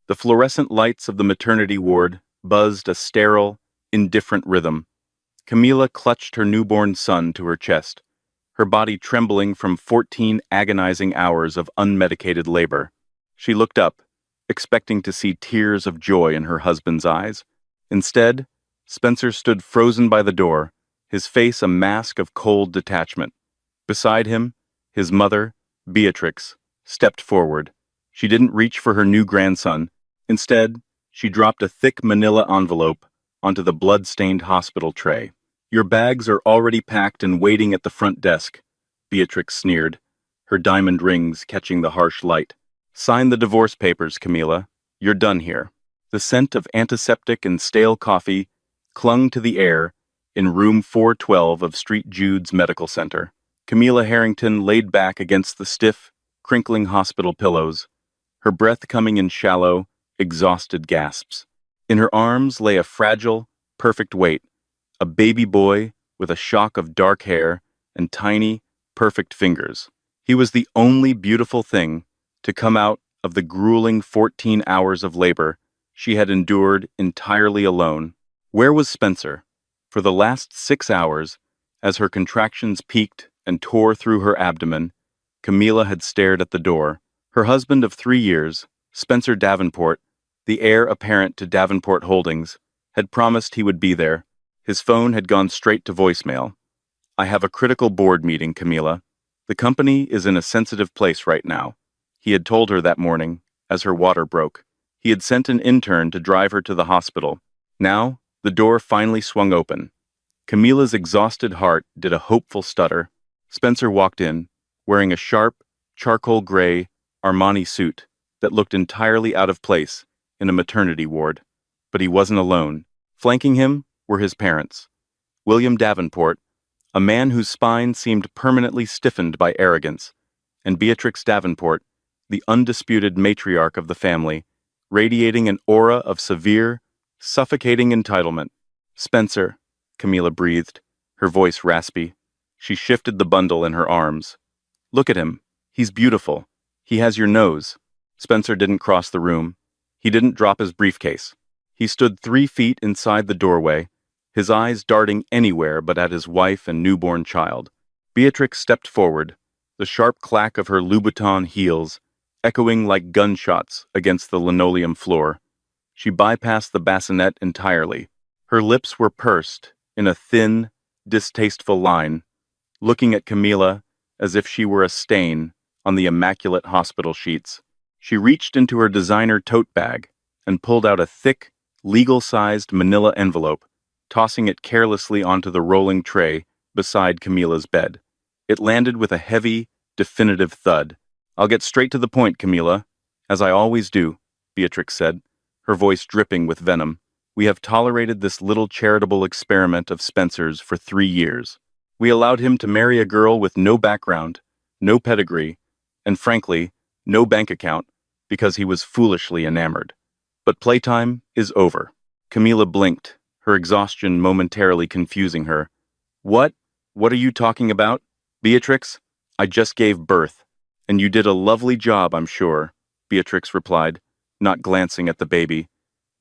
The fluorescent lights of the maternity ward buzzed a sterile, indifferent rhythm. Camila clutched her newborn son to her chest, her body trembling from 14 agonizing hours of unmedicated labor. She looked up, expecting to see tears of joy in her husband's eyes. Instead, Spencer stood frozen by the door, his face a mask of cold detachment. Beside him, his mother, Beatrix, stepped forward. She didn't reach for her new grandson. Instead, she dropped a thick manila envelope onto the blood-stained hospital tray. "Your bags are already packed and waiting at the front desk," Beatrix sneered, her diamond rings catching the harsh light. "Sign the divorce papers, Camila. You're done here." The scent of antiseptic and stale coffee clung to the air in room 412 of St. Jude's Medical Center. Camila Harrington laid back against the stiff, crinkling hospital pillows, her breath coming in shallow, exhausted gasps. In her arms lay a fragile, perfect weight, a baby boy with a shock of dark hair and tiny, perfect fingers. He was the only beautiful thing to come out of the grueling 14 hours of labor she had endured entirely alone. Where was Spencer? For the last 6 hours, as her contractions peaked and tore through her abdomen, Camila had stared at the door. Her husband of 3 years, Spencer Davenport, the heir apparent to Davenport Holdings, had promised he would be there. His phone had gone straight to voicemail. "I have a critical board meeting, Camila. The company is in a sensitive place right now," he had told her that morning, as her water broke. He had sent an intern to drive her to the hospital. Now, the door finally swung open. Camila's exhausted heart did a hopeful stutter. Spencer walked in, wearing a sharp, charcoal-gray Armani suit that looked entirely out of place in a maternity ward. But he wasn't alone. Flanking him were his parents. William Davenport, a man whose spine seemed permanently stiffened by arrogance, and Beatrix Davenport, the undisputed matriarch of the family, radiating an aura of severe, suffocating entitlement. "Spencer," Camila breathed, her voice raspy. She shifted the bundle in her arms. "Look at him. He's beautiful. He has your nose." Spencer didn't cross the room. He didn't drop his briefcase. He stood 3 feet inside the doorway, his eyes darting anywhere but at his wife and newborn child. Beatrix stepped forward, the sharp clack of her Louboutin heels echoing like gunshots against the linoleum floor. She bypassed the bassinet entirely. Her lips were pursed in a thin, distasteful line, looking at Camila as if she were a stain on the immaculate hospital sheets. She reached into her designer tote bag and pulled out a thick, legal-sized manila envelope, tossing it carelessly onto the rolling tray beside Camila's bed. It landed with a heavy, definitive thud. "I'll get straight to the point, Camila, as I always do," Beatrix said, her voice dripping with venom. "We have tolerated this little charitable experiment of Spencer's for 3 years. We allowed him to marry a girl with no background, no pedigree, and frankly, no bank account, because he was foolishly enamored. But playtime is over." Camila blinked, her exhaustion momentarily confusing her. What are you talking about? Beatrix, I just gave birth. And you did a lovely job, I'm sure," Beatrix replied, not glancing at the baby.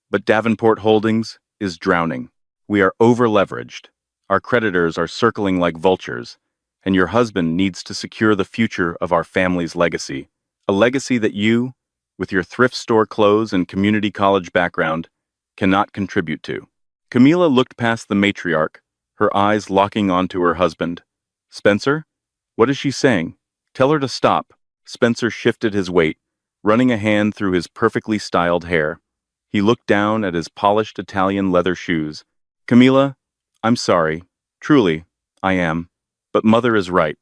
"But Davenport Holdings is drowning. We are over-leveraged. Our creditors are circling like vultures, and your husband needs to secure the future of our family's legacy. A legacy that you, with your thrift store clothes and community college background, cannot contribute to." Camila looked past the matriarch, her eyes locking onto her husband. "Spencer? What is she saying? Tell her to stop." Spencer shifted his weight, running a hand through his perfectly styled hair. He looked down at his polished Italian leather shoes. "Camila, I'm sorry. Truly, I am. But Mother is right.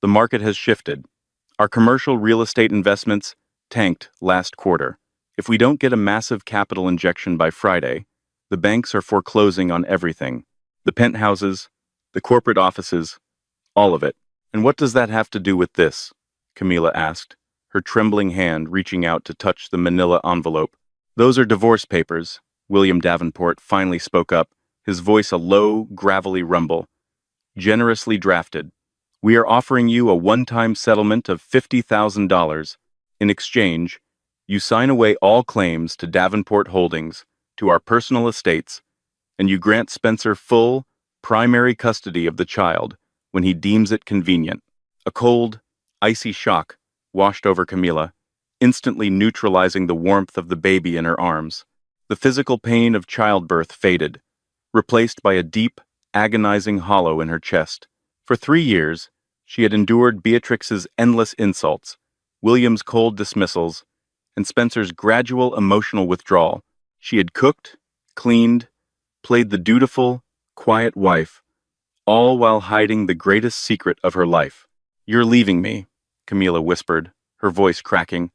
The market has shifted. Our commercial real estate investments tanked last quarter. If we don't get a massive capital injection by Friday, the banks are foreclosing on everything. The penthouses, the corporate offices, all of it. And what does that have to do with this?" Camila asked, her trembling hand reaching out to touch the manila envelope. "Those are divorce papers," William Davenport finally spoke up, his voice a low, gravelly rumble. "Generously drafted. We are offering you a one-time settlement of $50,000. In exchange, You sign away all claims to Davenport Holdings, to our personal estates, and you grant Spencer full, primary custody of the child when he deems it convenient. A cold, icy shock washed over Camila, instantly neutralizing the warmth of the baby in her arms. The physical pain of childbirth faded, replaced by a deep, agonizing hollow in her chest. For 3 years, she had endured Beatrix's endless insults, William's cold dismissals, and Spencer's gradual emotional withdrawal. She had cooked, cleaned, played the dutiful, quiet wife, all while hiding the greatest secret of her life. "You're leaving me," Camila whispered, her voice cracking,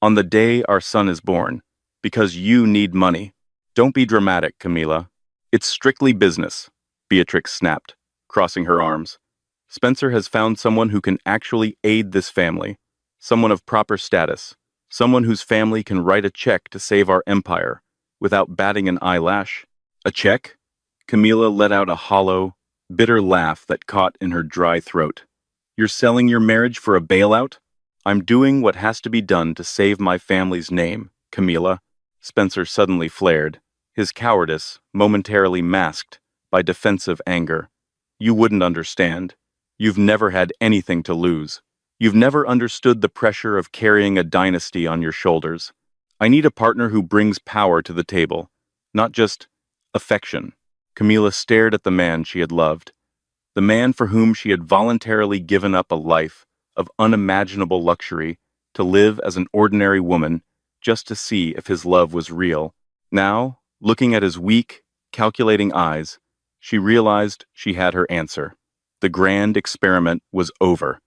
"on the day our son is born, because you need money." "Don't be dramatic, Camila. It's strictly business," Beatrix snapped, crossing her arms. "Spencer has found someone who can actually aid this family, someone of proper status, someone whose family can write a check to save our empire, without batting an eyelash." "A check?" Camila let out a hollow, bitter laugh that caught in her dry throat. "You're selling your marriage for a bailout?" "I'm doing what has to be done to save my family's name, Camila." Spencer suddenly flared, his cowardice momentarily masked by defensive anger. "You wouldn't understand. You've never had anything to lose. You've never understood the pressure of carrying a dynasty on your shoulders. I need a partner who brings power to the table, not just affection." Camila stared at the man she had loved, the man for whom she had voluntarily given up a life of unimaginable luxury to live as an ordinary woman just to see if his love was real. Now, looking at his weak, calculating eyes, she realized she had her answer. The grand experiment was over.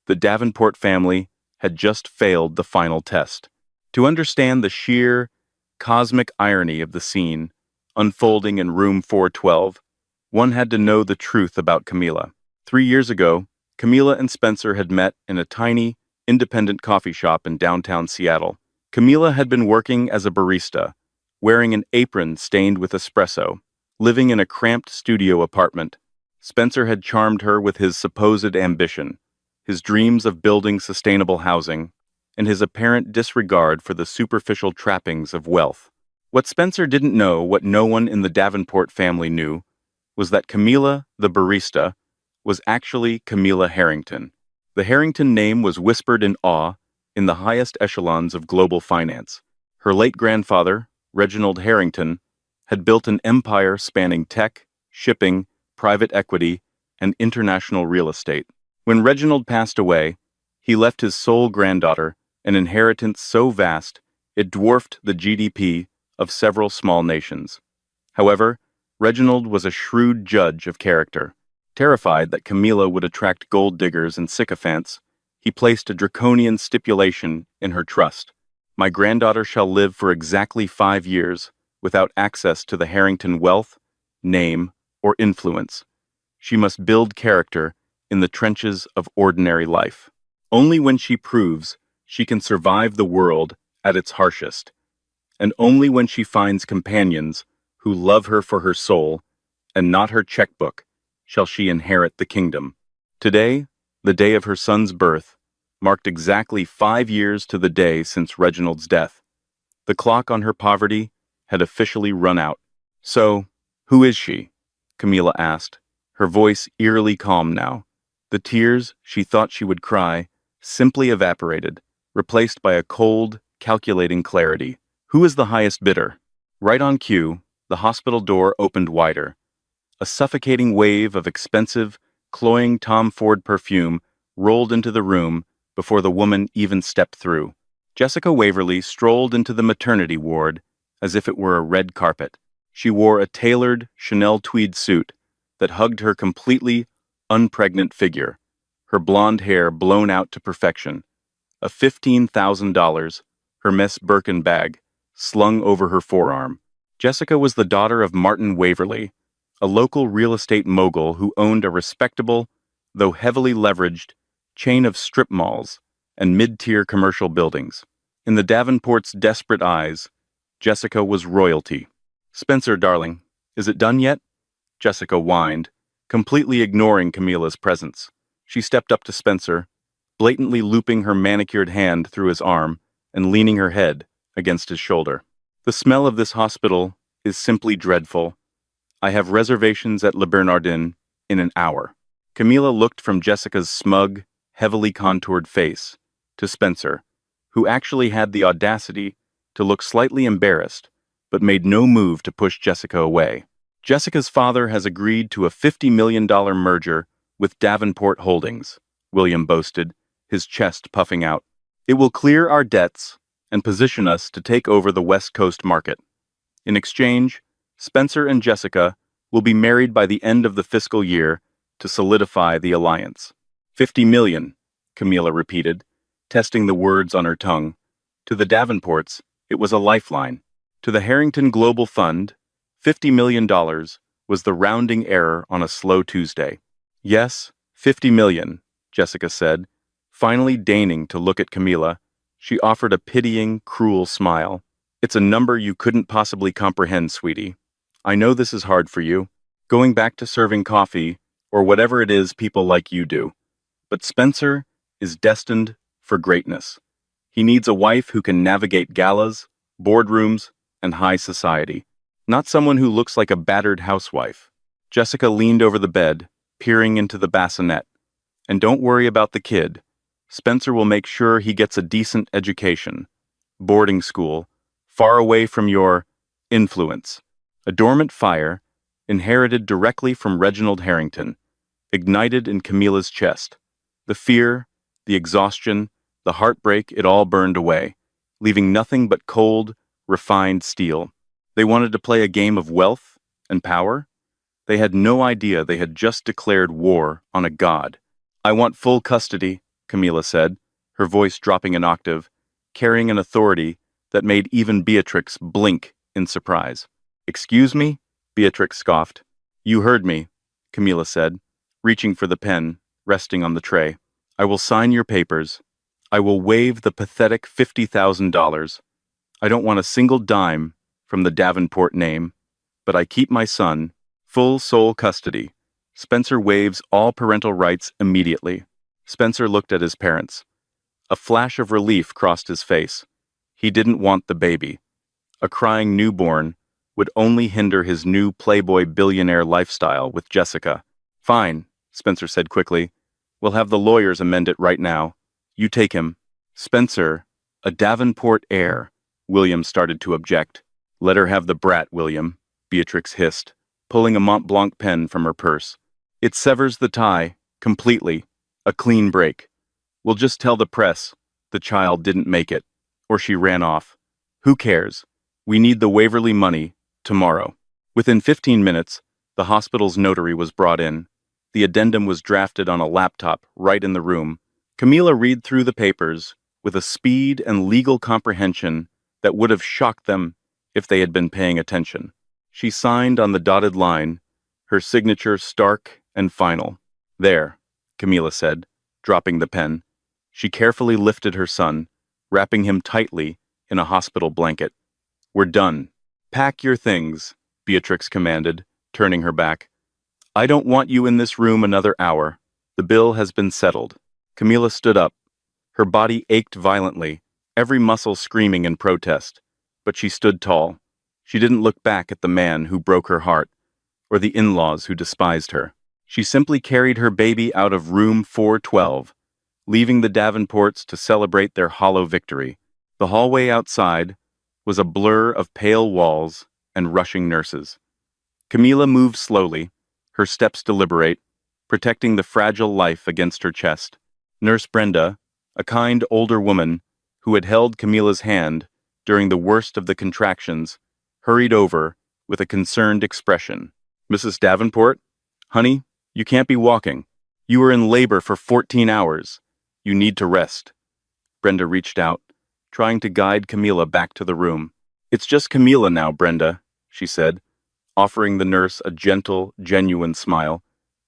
The Davenport family had just failed the final test. To understand the sheer, cosmic irony of the scene unfolding in room 412, one had to know the truth about Camila. 3 years ago, Camila and Spencer had met in a tiny, independent coffee shop in downtown Seattle. Camila had been working as a barista, wearing an apron stained with espresso, living in a cramped studio apartment. Spencer had charmed her with his supposed ambition, his dreams of building sustainable housing, and his apparent disregard for the superficial trappings of wealth. What Spencer didn't know, what no one in the Davenport family knew, was that Camila, the barista, was actually Camila Harrington. The Harrington name was whispered in awe in the highest echelons of global finance. Her late grandfather, Reginald Harrington, had built an empire spanning tech, shipping, private equity, and international real estate. When Reginald passed away, he left his sole granddaughter an inheritance so vast it dwarfed the GDP of several small nations. However, Reginald was a shrewd judge of character. Terrified that Camila would attract gold diggers and sycophants, he placed a draconian stipulation in her trust. "My granddaughter shall live for exactly 5 years without access to the Harrington wealth, name, or influence. She must build character in the trenches of ordinary life. Only when she proves she can survive the world at its harshest, and only when she finds companions who love her for her soul and not her checkbook, shall she inherit the kingdom." Today, the day of her son's birth, marked exactly 5 years to the day since Reginald's death. The clock on her poverty had officially run out. "So, who is she?" Camila asked, her voice eerily calm now. The tears she thought she would cry simply evaporated, replaced by a cold, calculating clarity. "Who is the highest bidder?" Right on cue, the hospital door opened wider. A suffocating wave of expensive, cloying Tom Ford perfume rolled into the room before the woman even stepped through. Jessica Waverly strolled into the maternity ward as if it were a red carpet. She wore a tailored Chanel tweed suit that hugged her completely unpregnant figure, her blonde hair blown out to perfection, a $15,000 Hermes Birkin bag slung over her forearm. Jessica was the daughter of Martin Waverly, a local real estate mogul who owned a respectable, though heavily leveraged, chain of strip malls and mid-tier commercial buildings. In the Davenports' desperate eyes, Jessica was royalty. "Spencer, darling, is it done yet?" Jessica whined, completely ignoring Camila's presence. She stepped up to Spencer, blatantly looping her manicured hand through his arm and leaning her head against his shoulder. The smell of this hospital is simply dreadful. I have reservations at Le Bernardin in an hour. Camila looked from Jessica's smug, heavily contoured face to Spencer, who actually had the audacity to look slightly embarrassed, but made no move to push Jessica away. Jessica's father has agreed to a $50 million merger with Davenport Holdings, William boasted, his chest puffing out. It will clear our debts and position us to take over the West Coast market. In exchange, Spencer and Jessica will be married by the end of the fiscal year to solidify the alliance. 50 million, Camila repeated, testing the words on her tongue. To the Davenports, it was a lifeline. To the Harrington Global Fund, $50 million was the rounding error on a slow Tuesday. Yes, 50 million, Jessica said, finally deigning to look at Camila. She offered a pitying, cruel smile. It's a number you couldn't possibly comprehend, sweetie. I know this is hard for you, going back to serving coffee, or whatever it is people like you do. But Spencer is destined for greatness. He needs a wife who can navigate galas, boardrooms, and high society. Not someone who looks like a battered housewife. Jessica leaned over the bed, peering into the bassinet. And don't worry about the kid. Spencer will make sure he gets a decent education. Boarding school, far away from your influence. A dormant fire, inherited directly from Reginald Harrington, ignited in Camila's chest. The fear, the exhaustion, the heartbreak, it all burned away, leaving nothing but cold, refined steel. They wanted to play a game of wealth and power. They had no idea they had just declared war on a god. I want full custody, Camila said, her voice dropping an octave, carrying an authority that made even Beatrix blink in surprise. Excuse me? Beatrix scoffed. You heard me, Camila said, reaching for the pen, resting on the tray. I will sign your papers. I will waive the pathetic $50,000. I don't want a single dime from the Davenport name, but I keep my son, full sole custody. Spencer waives all parental rights immediately. Spencer looked at his parents. A flash of relief crossed his face. He didn't want the baby. A crying newborn would only hinder his new Playboy billionaire lifestyle with Jessica. Fine, Spencer said quickly. We'll have the lawyers amend it right now. You take him. Spencer, a Davenport heir, William started to object. Let her have the brat, William, Beatrix hissed, pulling a Mont Blanc pen from her purse. It severs the tie, completely. A clean break. We'll just tell the press the child didn't make it, or she ran off. Who cares? We need the Waverly money tomorrow. Within 15 minutes, the hospital's notary was brought in. The addendum was drafted on a laptop right in the room. Camila read through the papers with a speed and legal comprehension that would have shocked them if they had been paying attention. She signed on the dotted line, her signature stark and final. There, Camila said, dropping the pen. She carefully lifted her son, wrapping him tightly in a hospital blanket. We're done. Pack your things, Beatrix commanded, turning her back. I don't want you in this room another hour. The bill has been settled. Camila stood up. Her body ached violently, every muscle screaming in protest. But she stood tall. She didn't look back at the man who broke her heart, or the in-laws who despised her. She simply carried her baby out of room 412, leaving the Davenports to celebrate their hollow victory. The hallway outside was a blur of pale walls and rushing nurses. Camila moved slowly, her steps deliberate, protecting the fragile life against her chest. Nurse Brenda, a kind older woman who had held Camila's hand during the worst of the contractions, hurried over with a concerned expression. Mrs. Davenport? Honey, you can't be walking. You were in labor for 14 hours. You need to rest. Brenda reached out, trying to guide Camila back to the room. It's just Camila now, Brenda, she said, offering the nurse a gentle, genuine smile.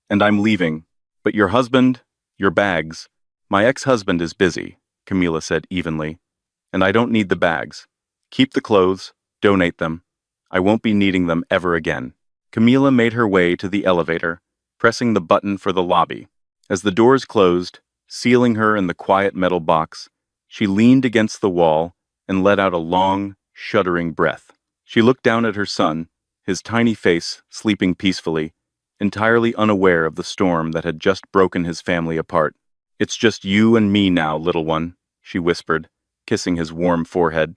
And I'm leaving. But your husband, your bags. My ex-husband is busy, Camila said evenly. And I don't need the bags. Keep the clothes, donate them. I won't be needing them ever again. Camila made her way to the elevator, pressing the button for the lobby. As the doors closed, sealing her in the quiet metal box, She leaned against the wall and let out a long, shuddering breath. She looked down at her son, his tiny face sleeping peacefully, entirely unaware of the storm that had just broken his family apart. "It's just you and me now, little one," she whispered, kissing his warm forehead.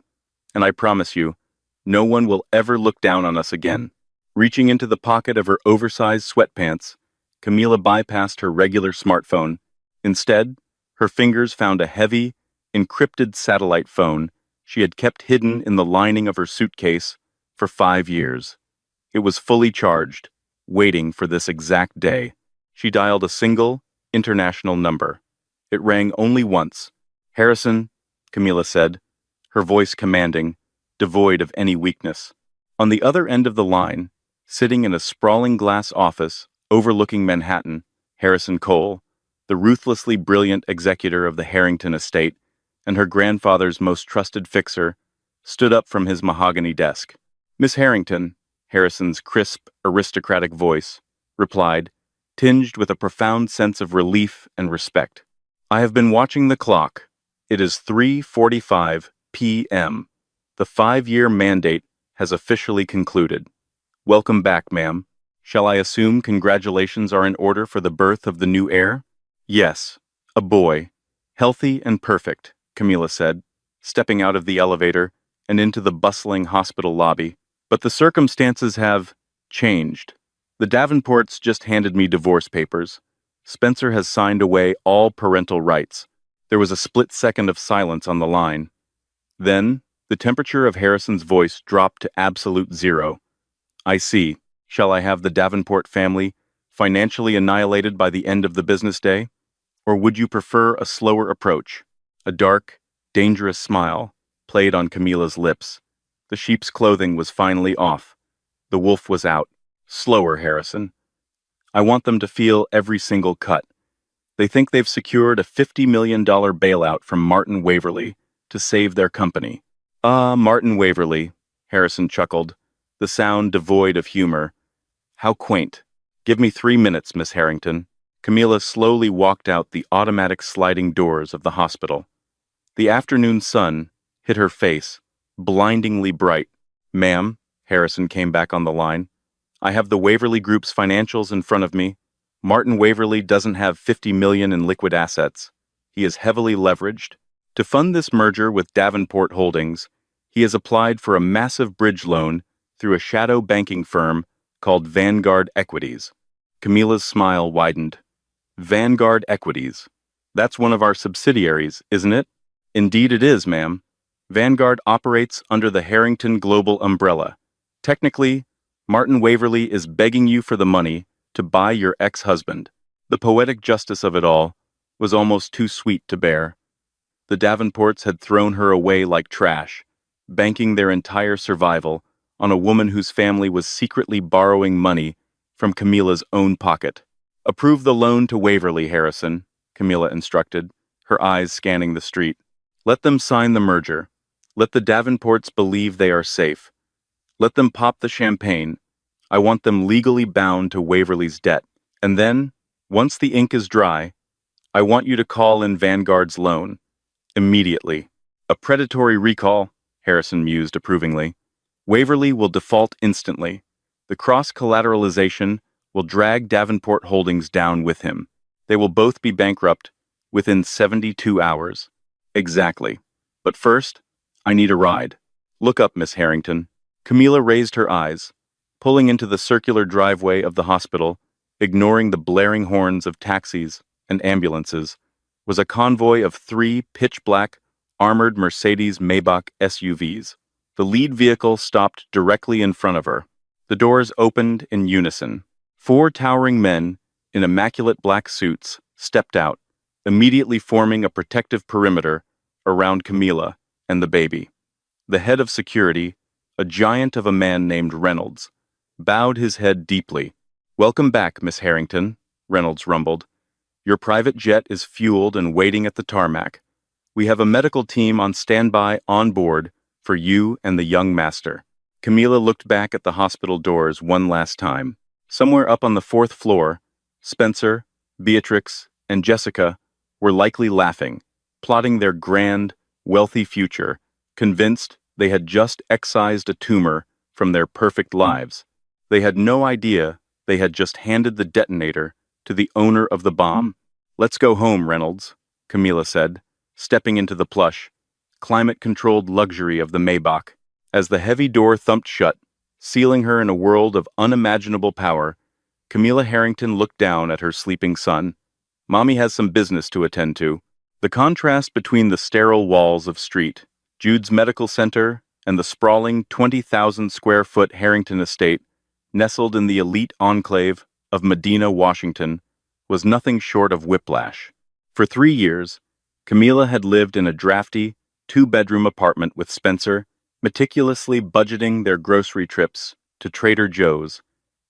"And I promise you, no one will ever look down on us again." Reaching into the pocket of her oversized sweatpants, Camila bypassed her regular smartphone. Instead, her fingers found a heavy, encrypted satellite phone she had kept hidden in the lining of her suitcase for 5 years. It was fully charged, waiting for this exact day. She dialed a single, international number. It rang only once. "Harrison," Camila said, her voice commanding, devoid of any weakness. On the other end of the line, sitting in a sprawling glass office overlooking Manhattan, Harrison Cole, the ruthlessly brilliant executor of the Harrington estate and her grandfather's most trusted fixer, stood up from his mahogany desk. "Miss Harrington," Harrison's crisp, aristocratic voice replied, tinged with a profound sense of relief and respect. "I have been watching the clock. It is 3:45 p.m. The 5-year mandate has officially concluded. Welcome back, ma'am. Shall I assume congratulations are in order for the birth of the new heir?" "Yes, a boy. Healthy and perfect," Camila said, stepping out of the elevator and into the bustling hospital lobby. "But the circumstances have changed. The Davenports just handed me divorce papers. Spencer has signed away all parental rights." There was a split second of silence on the line. Then, the temperature of Harrison's voice dropped to absolute zero. "I see. Shall I have the Davenport family financially annihilated by the end of the business day? Or would you prefer a slower approach?" A dark, dangerous smile played on Camila's lips. The sheep's clothing was finally off. The wolf was out. "Slower, Harrison. I want them to feel every single cut. They think they've secured a $50 million bailout from Martin Waverly to save their company." "Ah, Martin Waverly," Harrison chuckled, the sound devoid of humor. "How quaint. Give me 3 minutes, Miss Harrington." Camila slowly walked out the automatic sliding doors of the hospital. The afternoon sun hit her face, blindingly bright. "Ma'am," Harrison came back on the line, "I have the Waverly Group's financials in front of me. Martin Waverly doesn't have $50 million in liquid assets. He is heavily leveraged. To fund this merger with Davenport Holdings, he has applied for a massive bridge loan through a shadow banking firm called Vanguard Equities." Camila's smile widened. "Vanguard Equities. That's one of our subsidiaries, isn't it?" "Indeed it is, ma'am. Vanguard operates under the Harrington Global umbrella. Technically, Martin Waverly is begging you for the money to buy your ex-husband." The poetic justice of it all was almost too sweet to bear. The Davenports had thrown her away like trash, banking their entire survival on a woman whose family was secretly borrowing money from Camila's own pocket. "Approve the loan to Waverly, Harrison," Camila instructed, her eyes scanning the street. "Let them sign the merger. Let the Davenports believe they are safe. Let them pop the champagne. I want them legally bound to Waverly's debt. And then, once the ink is dry, I want you to call in Vanguard's loan. Immediately." "A predatory recall," Harrison mused approvingly. "Waverly will default instantly. The cross-collateralization will drag Davenport Holdings down with him. They will both be bankrupt within 72 hours. Exactly. But first, I need a ride. Look up, Miss Harrington." Camila raised her eyes, pulling into the circular driveway of the hospital, ignoring the blaring horns of taxis and ambulances, was a convoy of 3 pitch-black, armored Mercedes-Maybach SUVs. The lead vehicle stopped directly in front of her. The doors opened in unison. 4 towering men in immaculate black suits stepped out, immediately forming a protective perimeter around Camila and the baby. The head of security, a giant of a man named Reynolds, bowed his head deeply. "Welcome back, Miss Harrington," Reynolds rumbled. "Your private jet is fueled and waiting at the tarmac. We have a medical team on standby on board for you and the young master." Camila looked back at the hospital doors one last time. Somewhere up on the 4th floor, Spencer, Beatrix, and Jessica were likely laughing, plotting their grand, wealthy future, convinced they had just excised a tumor from their perfect lives. They had no idea they had just handed the detonator to the owner of the bomb. "Let's go home, Reynolds," Camilla said, stepping into the plush, climate-controlled luxury of the Maybach. As the heavy door thumped shut, sealing her in a world of unimaginable power, Camilla Harrington looked down at her sleeping son. "Mommy has some business to attend to." The contrast between the sterile walls of Street, Jude's Medical Center, and the sprawling 20,000-square-foot Harrington estate, nestled in the elite enclave of Medina, Washington, was nothing short of whiplash. For 3 years, Camilla had lived in a drafty, two-bedroom apartment with Spencer, meticulously budgeting their grocery trips to Trader Joe's,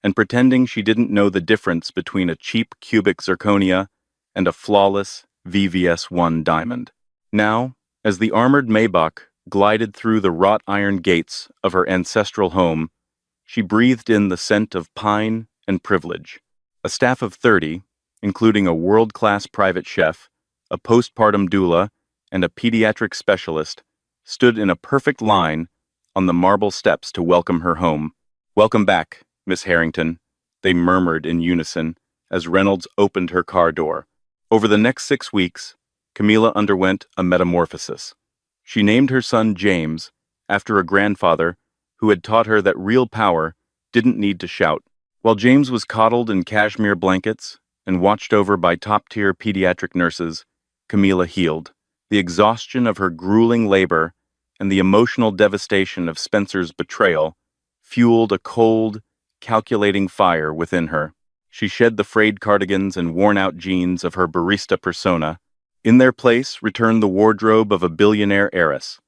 and pretending she didn't know the difference between a cheap cubic zirconia and a flawless VVS-1 diamond. Now, as the armored Maybach glided through the wrought iron gates of her ancestral home, she breathed in the scent of pine and privilege. A staff of 30, including a world-class private chef, a postpartum doula, and a pediatric specialist, stood in a perfect line on the marble steps to welcome her home. "Welcome back, Miss Harrington," they murmured in unison as Reynolds opened her car door. Over the next 6 weeks, Camilla underwent a metamorphosis. She named her son James, after a grandfather who had taught her that real power didn't need to shout. While James was coddled in cashmere blankets and watched over by top-tier pediatric nurses, Camilla healed. The exhaustion of her grueling labor and the emotional devastation of Spencer's betrayal fueled a cold, calculating fire within her. She shed the frayed cardigans and worn-out jeans of her barista persona. In their place returned the wardrobe of a billionaire heiress,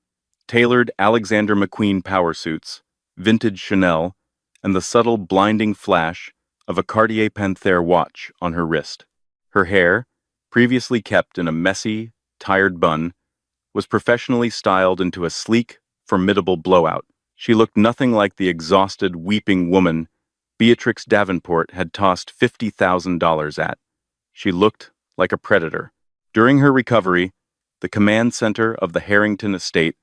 tailored Alexander McQueen power suits, vintage Chanel, and the subtle blinding flash of a Cartier Panthère watch on her wrist. Her hair, previously kept in a messy, tired bun, was professionally styled into a sleek, formidable blowout. She looked nothing like the exhausted, weeping woman Beatrix Davenport had tossed $50,000 at. She looked like a predator. During her recovery, the command center of the Harrington estate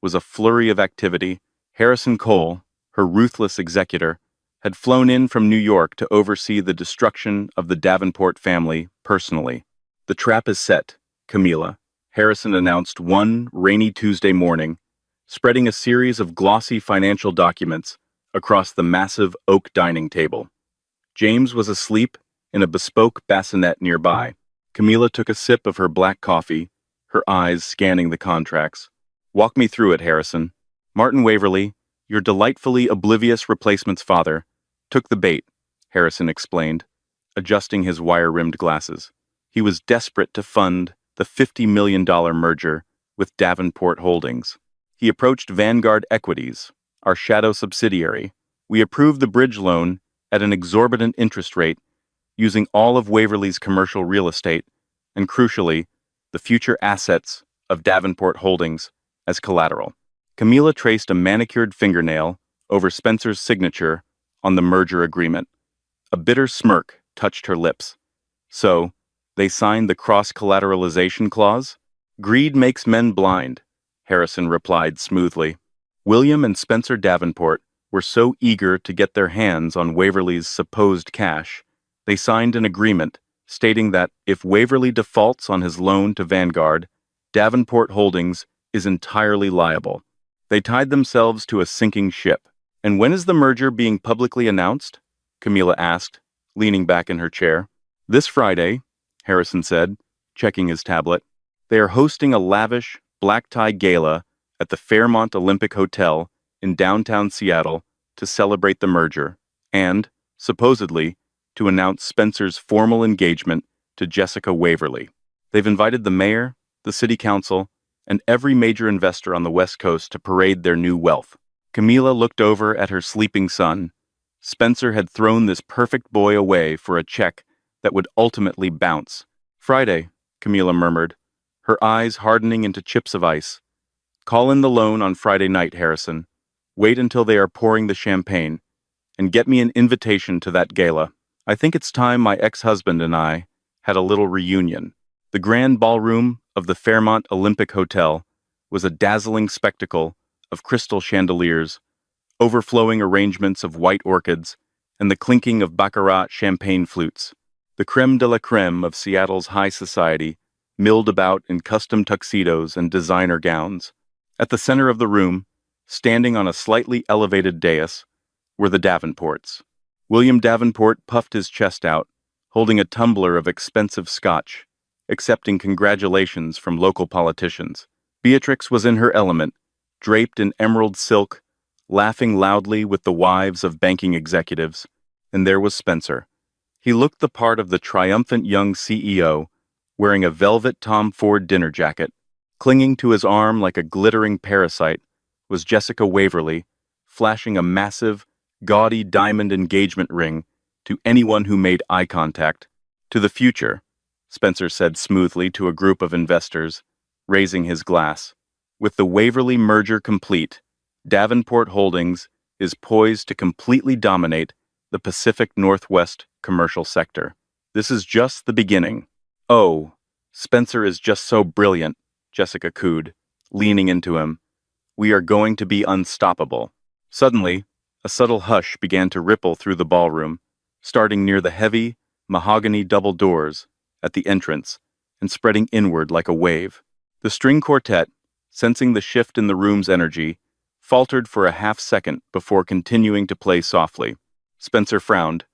was a flurry of activity. Harrison Cole, her ruthless executor, had flown in from New York to oversee the destruction of the Davenport family personally. "The trap is set, Camilla," Harrison announced one rainy Tuesday morning, spreading a series of glossy financial documents across the massive oak dining table. James was asleep in a bespoke bassinet nearby. Camilla took a sip of her black coffee, her eyes scanning the contracts. "Walk me through it, Harrison." "Martin Waverly, your delightfully oblivious replacement's father, took the bait," Harrison explained, adjusting his wire-rimmed glasses. He was desperate to fund the $50 million merger with Davenport Holdings. He approached Vanguard Equities, our shadow subsidiary. We approved the bridge loan at an exorbitant interest rate, using all of Waverly's commercial real estate, and crucially, the future assets of Davenport Holdings as collateral. Camilla traced a manicured fingernail over Spencer's signature on the merger agreement. A bitter smirk touched her lips. "So, they signed the cross-collateralization clause?" "Greed makes men blind," Harrison replied smoothly. William and Spencer Davenport were so eager to get their hands on Waverly's supposed cash, they signed an agreement stating that if Waverly defaults on his loan to Vanguard, Davenport Holdings is entirely liable. They tied themselves to a sinking ship. "And when is the merger being publicly announced?" Camilla asked, leaning back in her chair. "This Friday," Harrison said, checking his tablet. "They are hosting a lavish, black-tie gala at the Fairmont Olympic Hotel in downtown Seattle to celebrate the merger and, supposedly, to announce Spencer's formal engagement to Jessica Waverly. They've invited the mayor, the city council, and every major investor on the West Coast to parade their new wealth." Camilla looked over at her sleeping son. Spencer had thrown this perfect boy away for a check that would ultimately bounce. "Friday," Camilla murmured, her eyes hardening into chips of ice. "Call in the loan on Friday night, Harrison. Wait until they are pouring the champagne, and get me an invitation to that gala. I think it's time my ex-husband and I had a little reunion." The grand ballroom of the Fairmont Olympic Hotel was a dazzling spectacle of crystal chandeliers, overflowing arrangements of white orchids, and the clinking of baccarat champagne flutes. The creme de la creme of Seattle's high society milled about in custom tuxedos and designer gowns. At the center of the room, standing on a slightly elevated dais, were the Davenports. William Davenport puffed his chest out, holding a tumbler of expensive scotch, accepting congratulations from local politicians. Beatrix was in her element, draped in emerald silk, laughing loudly with the wives of banking executives. And there was Spencer. He looked the part of the triumphant young CEO, wearing a velvet Tom Ford dinner jacket. Clinging to his arm like a glittering parasite was Jessica Waverly, flashing a massive, gaudy diamond engagement ring to anyone who made eye contact. "To the future," Spencer said smoothly to a group of investors, raising his glass. "With the Waverly merger complete, Davenport Holdings is poised to completely dominate the Pacific Northwest commercial sector. This is just the beginning." "Oh, Spencer is just so brilliant," Jessica cooed, leaning into him. "We are going to be unstoppable." Suddenly, a subtle hush began to ripple through the ballroom, starting near the heavy, mahogany double doors at the entrance and spreading inward like a wave. The string quartet, sensing the shift in the room's energy, faltered for a half-second before continuing to play softly. Spencer frowned,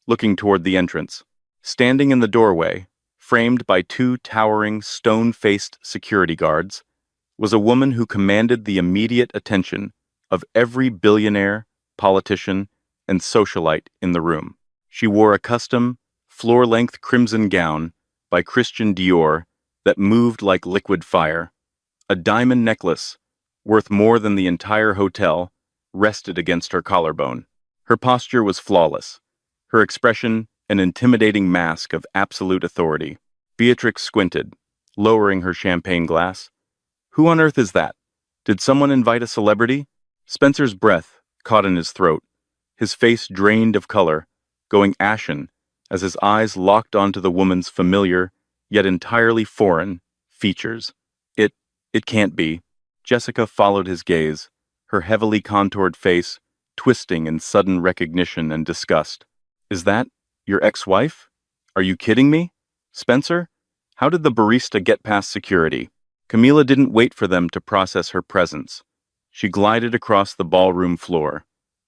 looking toward the entrance. Standing in the doorway, framed by two towering, stone-faced security guards, was a woman who commanded the immediate attention of every billionaire, politician, and socialite in the room. She wore a custom, floor-length crimson gown by Christian Dior that moved like liquid fire. A diamond necklace, worth more than the entire hotel, rested against her collarbone. Her posture was flawless, her expression an intimidating mask of absolute authority. Beatrix squinted, lowering her champagne glass. "Who on earth is that? Did someone invite a celebrity?" Spencer's breath caught in his throat, his face drained of color, going ashen as his eyes locked onto the woman's familiar, yet entirely foreign, features. It can't be." Jessica followed his gaze, her heavily contoured face twisting in sudden recognition and disgust. "Is that your ex-wife? Are you kidding me? Spencer? How did the barista get past security?" Camila didn't wait for them to process her presence. She glided across the ballroom floor.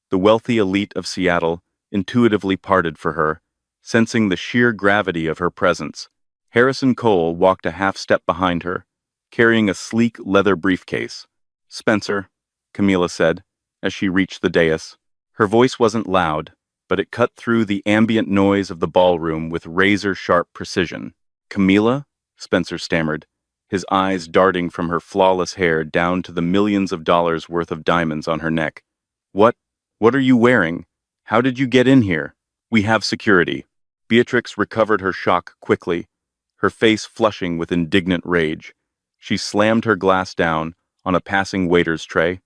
The wealthy elite of Seattle intuitively parted for her, sensing the sheer gravity of her presence. Harrison Cole walked a half-step behind her, carrying a sleek leather briefcase. "Spencer," Camila said, as she reached the dais. Her voice wasn't loud, but it cut through the ambient noise of the ballroom with razor-sharp precision. "Camila?" Spencer stammered, his eyes darting from her flawless hair down to the millions of dollars worth of diamonds on her neck. What are you wearing? How did you get in here?" "We have security." Beatrix recovered her shock quickly, her face flushing with indignant rage. She slammed her glass down on a passing waiter's tray.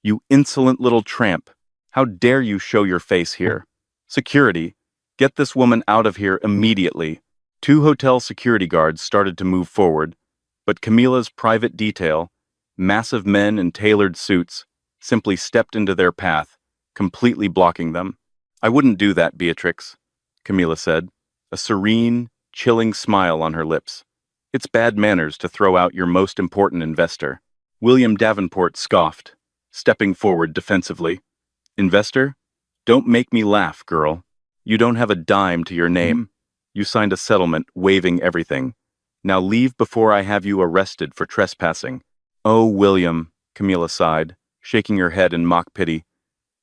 "You insolent little tramp! How dare you show your face here? Security! Get this woman out of here immediately!" Two hotel security guards started to move forward, but Camila's private detail, massive men in tailored suits, simply stepped into their path, completely blocking them. "I wouldn't do that, Beatrix," Camila said, a serene, chilling smile on her lips. "It's bad manners to throw out your most important investor." William Davenport scoffed, stepping forward defensively. "Investor? Don't make me laugh, girl. You don't have a dime to your name. You signed a settlement waiving everything. Now leave before I have you arrested for trespassing." "Oh, William," Camila sighed, shaking her head in mock pity.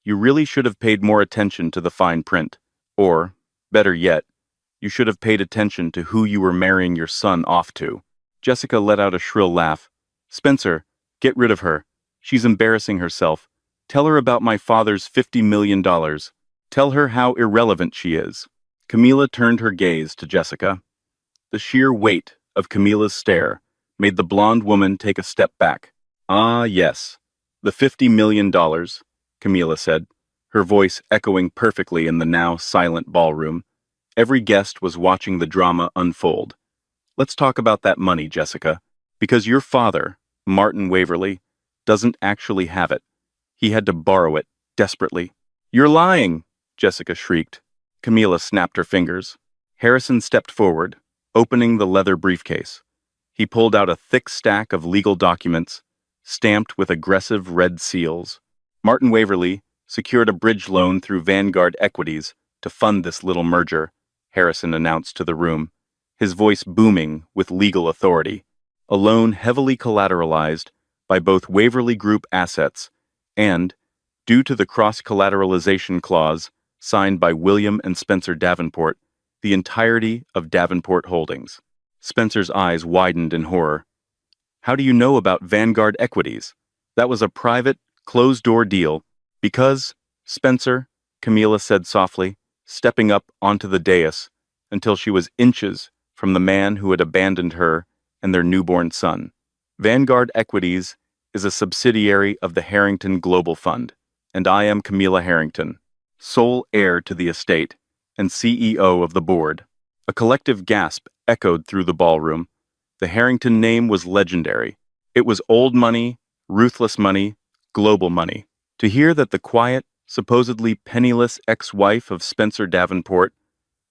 "You really should have paid more attention to the fine print. Or, better yet, you should have paid attention to who you were marrying your son off to." Jessica let out a shrill laugh. "Spencer, get rid of her. She's embarrassing herself. Tell her about my father's $50 million. Tell her how irrelevant she is." Camila turned her gaze to Jessica. The sheer weight of Camila's stare made the blonde woman take a step back. "Ah, yes, the $50 million, Camila said, her voice echoing perfectly in the now silent ballroom. Every guest was watching the drama unfold. "Let's talk about that money, Jessica, because your father, Martin Waverly, doesn't actually have it. He had to borrow it, desperately. You're lying, Jessica shrieked. Camila snapped her fingers. Harrison stepped forward, opening the leather briefcase. He pulled out a thick stack of legal documents, stamped with aggressive red seals. Martin Waverly secured a bridge loan through Vanguard Equities to fund this little merger, Harrison announced to the room, his voice booming with legal authority. A loan heavily collateralized by both Waverly Group assets and, due to the cross-collateralization clause signed by William and Spencer Davenport, the entirety of Davenport Holdings. Spencer's eyes widened in horror. How do you know about Vanguard Equities? That was a private, closed-door deal. Because, Spencer, Camila said softly, stepping up onto the dais until she was inches from the man who had abandoned her and their newborn son. Vanguard Equities is a subsidiary of the Harrington Global Fund, and I am Camila Harrington, sole heir to the estate and CEO of the board. A collective gasp echoed through the ballroom. The Harrington name was legendary. It was old money, ruthless money, global money. To hear that the quiet, supposedly penniless ex-wife of Spencer Davenport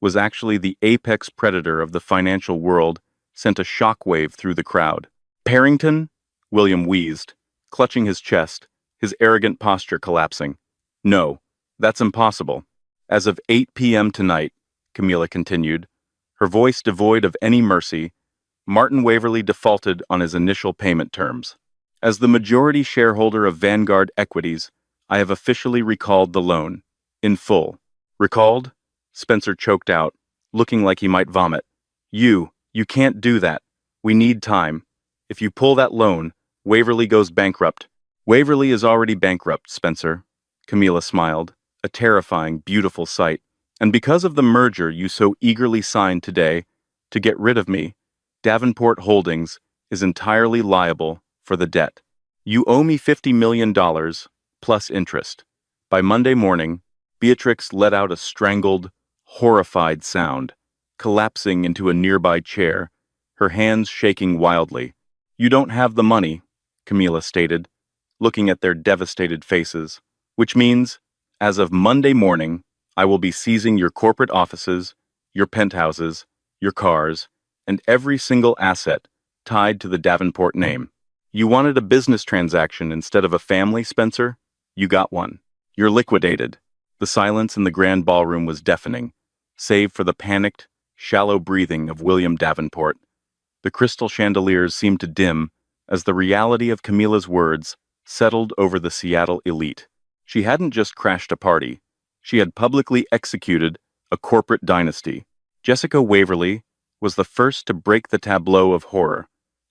was actually the apex predator of the financial world sent a shockwave through the crowd. Harrington? William wheezed, clutching his chest, his arrogant posture collapsing. No, that's impossible. As of 8 p.m. tonight, Camila continued, her voice devoid of any mercy, Martin Waverly defaulted on his initial payment terms. As the majority shareholder of Vanguard Equities, I have officially recalled the loan. In full. Recalled? Spencer choked out, looking like he might vomit. You can't do that. We need time. If you pull that loan, Waverly goes bankrupt. Waverly is already bankrupt, Spencer. Camila smiled, a terrifying, beautiful sight. And because of the merger you so eagerly signed today, to get rid of me, Davenport Holdings is entirely liable for the debt. You owe me $50 million, plus interest. By Monday morning, Beatrix let out a strangled, horrified sound, collapsing into a nearby chair, her hands shaking wildly. You don't have the money, Camila stated, looking at their devastated faces, which means, as of Monday morning, I will be seizing your corporate offices, your penthouses, your cars, and every single asset tied to the Davenport name. You wanted a business transaction instead of a family, Spencer? You got one. You're liquidated. The silence in the grand ballroom was deafening, save for the panicked, shallow breathing of William Davenport. The crystal chandeliers seemed to dim as the reality of Camila's words settled over the Seattle elite. She hadn't just crashed a party. She had publicly executed a corporate dynasty. Jessica Waverly was the first to break the tableau of horror.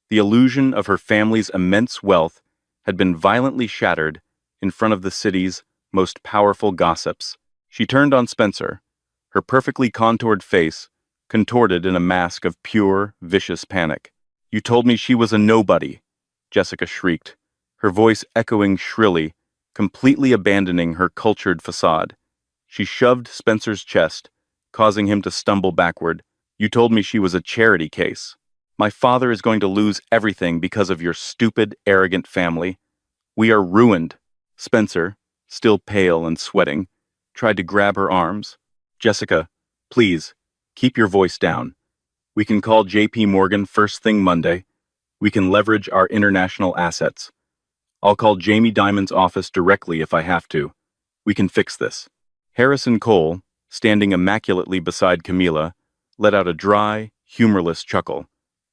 The illusion of her family's immense wealth had been violently shattered in front of the city's most powerful gossips. She turned on Spencer, her perfectly contoured face contorted in a mask of pure, vicious panic. You told me she was a nobody, Jessica shrieked, her voice echoing shrilly, completely abandoning her cultured facade. She shoved Spencer's chest, causing him to stumble backward. You told me she was a charity case. My father is going to lose everything because of your stupid, arrogant family. We are ruined. Spencer, still pale and sweating, tried to grab her arms. Jessica, please, keep your voice down. We can call J.P. Morgan first thing Monday. We can leverage our international assets. I'll call Jamie Dimon's office directly if I have to. We can fix this. Harrison Cole, standing immaculately beside Camila, let out a dry, humorless chuckle.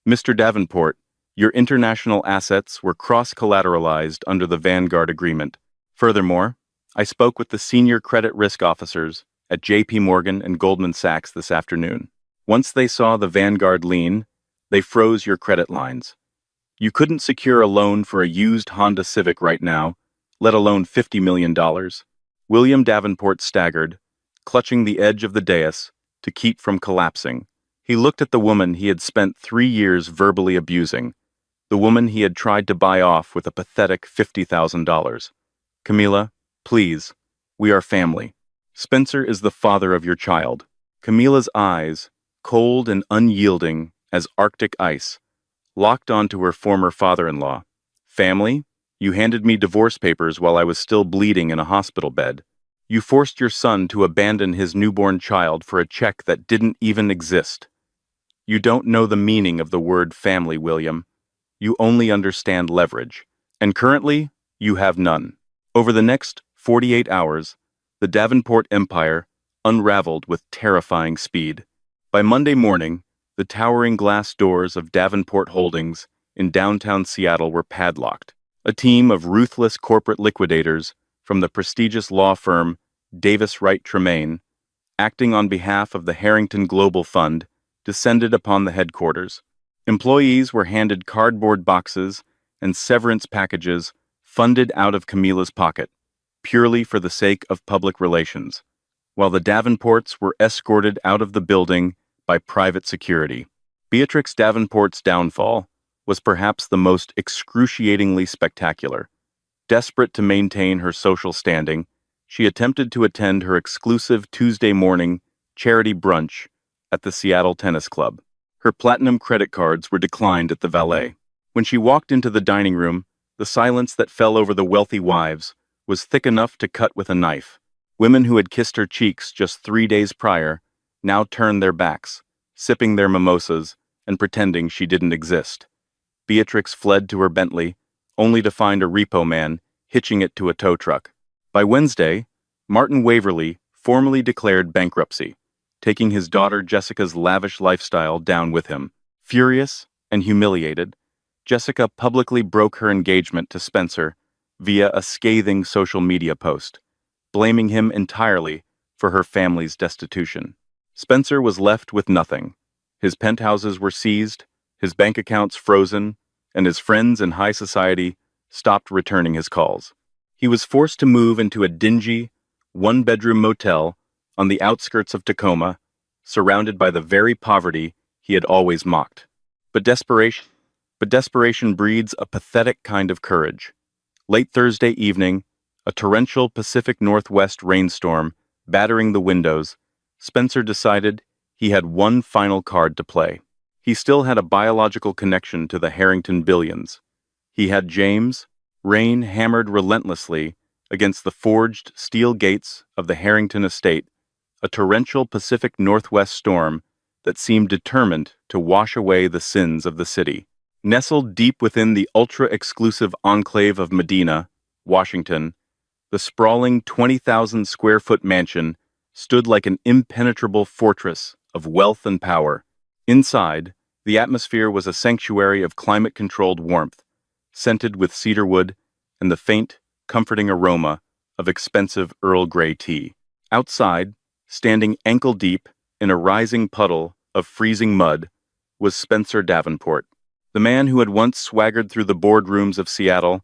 Mr. Davenport, your international assets were cross-collateralized under the Vanguard Agreement. Furthermore, I spoke with the senior credit risk officers at J.P. Morgan and Goldman Sachs this afternoon. Once they saw the Vanguard lien, they froze your credit lines. You couldn't secure a loan for a used Honda Civic right now, let alone $50 million. William Davenport staggered, clutching the edge of the dais to keep from collapsing. He looked at the woman he had spent 3 years verbally abusing, the woman he had tried to buy off with a pathetic $50,000. Camila, please, we are family. Spencer is the father of your child. Camila's eyes, cold and unyielding as Arctic ice, locked onto her former father-in-law, Family? You handed me divorce papers while I was still bleeding in a hospital bed. You forced your son to abandon his newborn child for a check that didn't even exist. You don't know the meaning of the word family, William. You only understand leverage. And currently, you have none. Over the next 48 hours, the Davenport empire unraveled with terrifying speed. By Monday morning, the towering glass doors of Davenport Holdings in downtown Seattle were padlocked. A team of ruthless corporate liquidators from the prestigious law firm Davis Wright Tremaine, acting on behalf of the Harrington Global Fund, descended upon the headquarters. Employees were handed cardboard boxes and severance packages funded out of Camilla's pocket, purely for the sake of public relations, while the Davenports were escorted out of the building by private security. Beatrix Davenport's downfall was perhaps the most excruciatingly spectacular. Desperate to maintain her social standing, she attempted to attend her exclusive Tuesday morning charity brunch at the Seattle Tennis Club. Her platinum credit cards were declined at the valet. When she walked into the dining room, the silence that fell over the wealthy wives was thick enough to cut with a knife. Women who had kissed her cheeks just 3 days prior now turned their backs, sipping their mimosas and pretending she didn't exist. Beatrix fled to her Bentley, only to find a repo man hitching it to a tow truck. By Wednesday, Martin Waverly formally declared bankruptcy, taking his daughter Jessica's lavish lifestyle down with him. Furious and humiliated, Jessica publicly broke her engagement to Spencer via a scathing social media post, blaming him entirely for her family's destitution. Spencer was left with nothing. His penthouses were seized, his bank accounts frozen, and his friends in high society stopped returning his calls. He was forced to move into a dingy, one-bedroom motel on the outskirts of Tacoma, surrounded by the very poverty he had always mocked. But desperation breeds a pathetic kind of courage. Late Thursday evening, a torrential Pacific Northwest rainstorm battering the windows, Spencer decided he had one final card to play. He still had a biological connection to the Harrington billions. He had James. Rain hammered relentlessly against the forged steel gates of the Harrington estate, a torrential Pacific Northwest storm that seemed determined to wash away the sins of the city. Nestled deep within the ultra-exclusive enclave of Medina, Washington, the sprawling 20,000-square-foot mansion stood like an impenetrable fortress of wealth and power. Inside, the atmosphere was a sanctuary of climate-controlled warmth, scented with cedarwood and the faint, comforting aroma of expensive Earl Grey tea. Outside, standing ankle-deep in a rising puddle of freezing mud, was Spencer Davenport, the man who had once swaggered through the boardrooms of Seattle,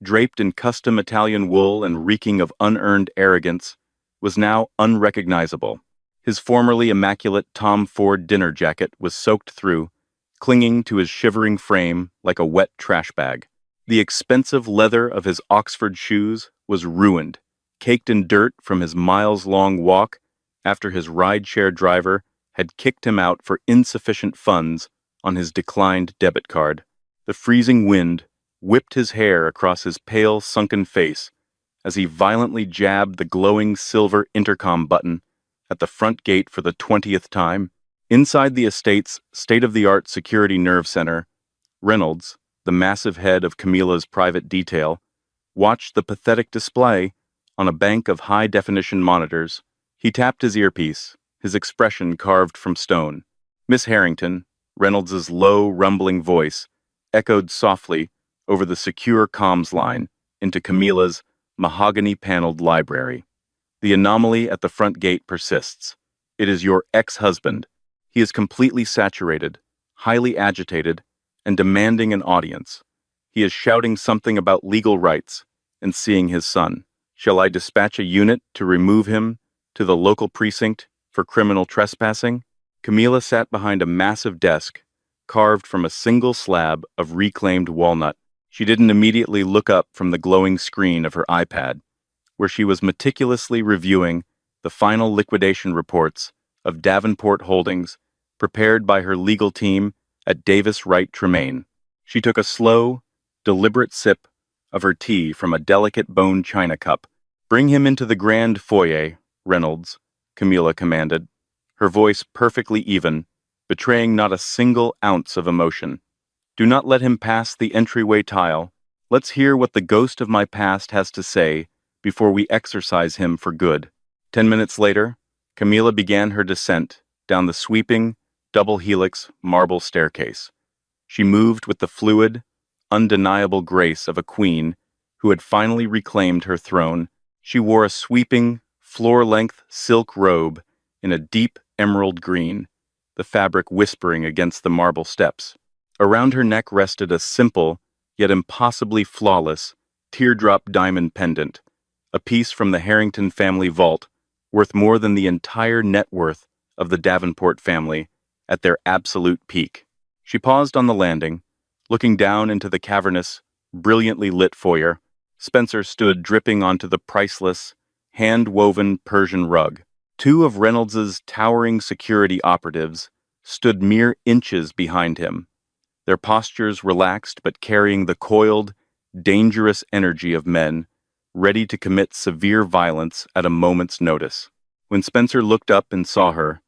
draped in custom Italian wool and reeking of unearned arrogance, was now unrecognizable. His formerly immaculate Tom Ford dinner jacket was soaked through, clinging to his shivering frame like a wet trash bag. The expensive leather of his Oxford shoes was ruined, caked in dirt from his miles-long walk after his rideshare driver had kicked him out for insufficient funds on his declined debit card. The freezing wind whipped his hair across his pale, sunken face as he violently jabbed the glowing silver intercom button at the front gate for the 20th time. Inside the estate's state-of-the-art security nerve center, Reynolds, the massive head of Camilla's private detail, watched the pathetic display on a bank of high-definition monitors. He tapped his earpiece, his expression carved from stone. Miss Harrington, Reynolds's low, rumbling voice, echoed softly over the secure comms line into Camilla's mahogany-paneled library. The anomaly at the front gate persists. It is your ex-husband. He is completely saturated, highly agitated, and demanding an audience. He is shouting something about legal rights and seeing his son. Shall I dispatch a unit to remove him to the local precinct for criminal trespassing? Camilla sat behind a massive desk, carved from a single slab of reclaimed walnut. She didn't immediately look up from the glowing screen of her iPad, where she was meticulously reviewing the final liquidation reports of Davenport Holdings, prepared by her legal team at Davis Wright Tremaine. She took a slow, deliberate sip of her tea from a delicate bone china cup. "Bring him into the grand foyer, Reynolds," Camilla commanded, her voice perfectly even, betraying not a single ounce of emotion. "Do not let him pass the entryway tile. Let's hear what the ghost of my past has to say before we exorcise him for good." 10 minutes later, Camilla began her descent down the sweeping, double helix marble staircase. She moved with the fluid, undeniable grace of a queen who had finally reclaimed her throne. She wore a sweeping, floor-length silk robe in a deep emerald green, the fabric whispering against the marble steps. Around her neck rested a simple, yet impossibly flawless, teardrop diamond pendant, a piece from the Harrington family vault, worth more than the entire net worth of the Davenport family at their absolute peak. She paused on the landing, looking down into the cavernous, brilliantly lit foyer. Spencer stood dripping onto the priceless, hand-woven Persian rug. Two of Reynolds's towering security operatives stood mere inches behind him, their postures relaxed but carrying the coiled, dangerous energy of men, ready to commit severe violence at a moment's notice. When Spencer looked up and saw her,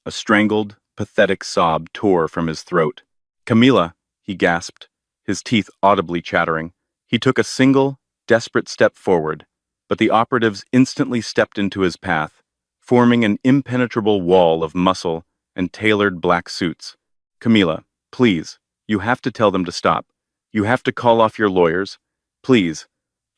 a strangled, pathetic sob tore from his throat. "Camilla," he gasped, his teeth audibly chattering. He took a single, desperate step forward, but the operatives instantly stepped into his path, forming an impenetrable wall of muscle and tailored black suits. "Camilla, please, you have to tell them to stop. You have to call off your lawyers. Please,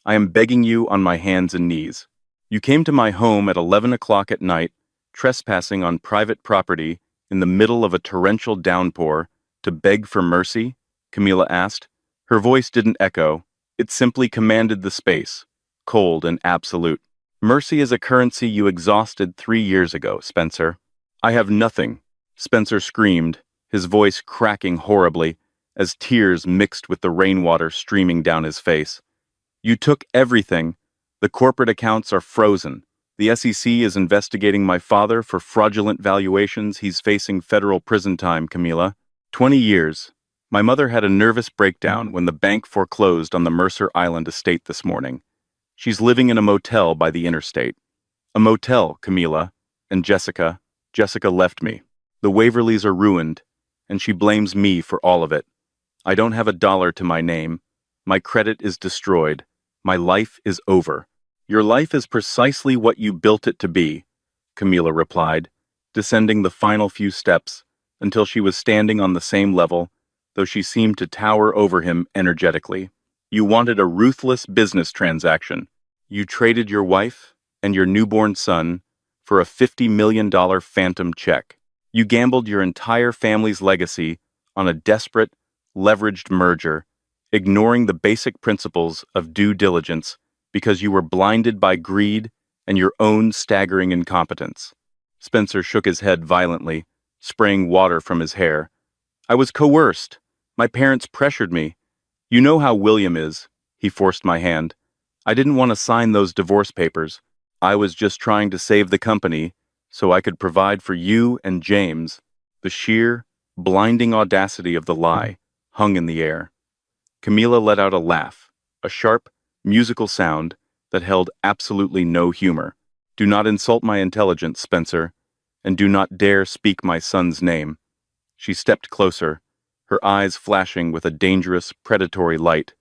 I am begging you on my hands and knees. You came to my home at 11 o'clock at night, trespassing on private property in the middle of a torrential downpour, to beg for mercy?" Camilla asked. Her voice didn't echo. It simply commanded the space, cold and absolute. "Mercy is a currency you exhausted 3 years ago, Spencer." "I have nothing," Spencer screamed, his voice cracking horribly as tears mixed with the rainwater streaming down his face. "You took everything. The corporate accounts are frozen. The SEC is investigating my father for fraudulent valuations. He's facing federal prison time, Camilla. 20 years. My mother had a nervous breakdown when the bank foreclosed on the Mercer Island estate this morning. She's living in a motel by the interstate. A motel, Camilla. And Jessica left me. The Waverleys are ruined, and she blames me for all of it. I don't have a dollar to my name. My credit is destroyed. My life is over." "Your life is precisely what you built it to be," Camilla replied, descending the final few steps until she was standing on the same level, though she seemed to tower over him energetically. "You wanted a ruthless business transaction. You traded your wife and your newborn son for a $50 million phantom check. You gambled your entire family's legacy on a desperate, leveraged merger, ignoring the basic principles of due diligence because you were blinded by greed and your own staggering incompetence." Spencer shook his head violently, spraying water from his hair. "I was coerced. My parents pressured me. You know how William is." He forced my hand. "I didn't want to sign those divorce papers. I was just trying to save the company so I could provide for you and James." The sheer, blinding audacity of the lie hung in the air. Camilla let out a laugh, a sharp, musical sound that held absolutely no humor. "Do not insult my intelligence, Spencer, and do not dare speak my son's name." She stepped closer, her eyes flashing with a dangerous, predatory light.